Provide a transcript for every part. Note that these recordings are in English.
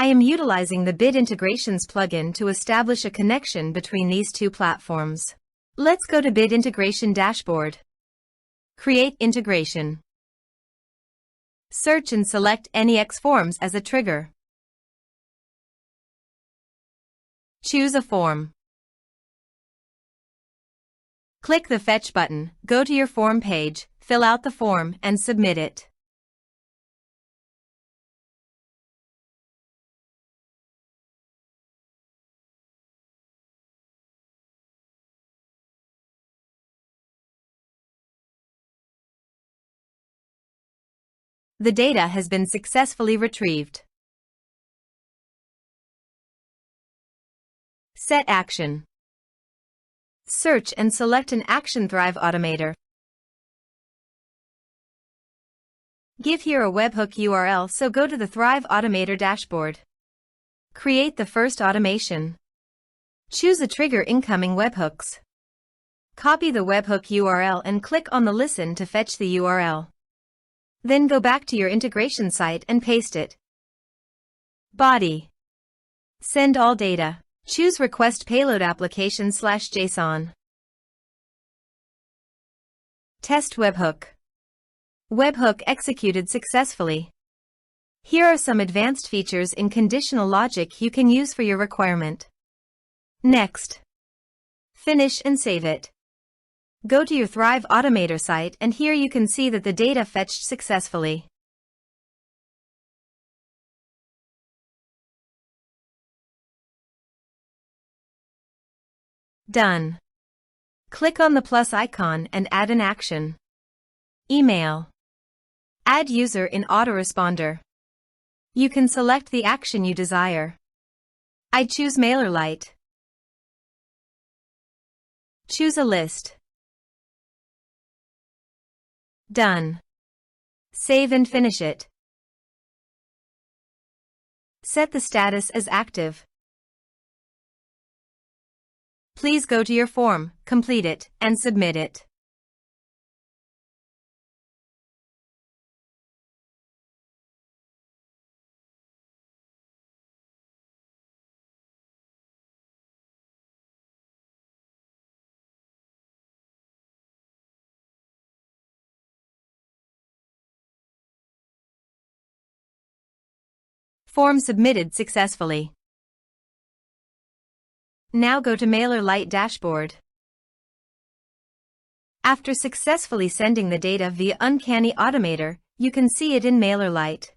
I am utilizing the Bid Integrations plugin to establish a connection between these two platforms. Let's go to Bid Integration Dashboard. Create integration. Search and select NEX Forms as a trigger. Choose a form. Click the Fetch button, go to your form page, fill out the form, and submit it. The data has been successfully retrieved. Set action. Search and select an action Thrive Automator. Give here a webhook URL, so go to the Thrive Automator dashboard. Create the first automation. Choose a trigger incoming webhooks. Copy the webhook URL and click on the Listen to fetch the URL. Then go back to your integration site and paste it. Body. Send all data. Choose Request Payload Application/JSON. Test webhook. Webhook executed successfully. Here are some advanced features in conditional logic you can use for your requirement. Next. Finish and save it. Go to your Thrive Automator site, and here you can see that the data fetched successfully. Done. Click on the plus icon and add an action. Email. Add user in autoresponder. You can select the action you desire. I choose MailerLite. Choose a list. Done. Save and finish it. Set the status as active. Please go to your form, complete it, and submit it. Form submitted successfully. Now go to MailerLite dashboard. After successfully sending the data via Uncanny Automator, you can see it in MailerLite.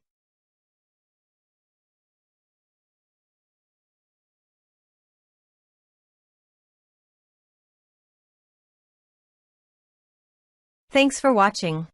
Thanks for watching.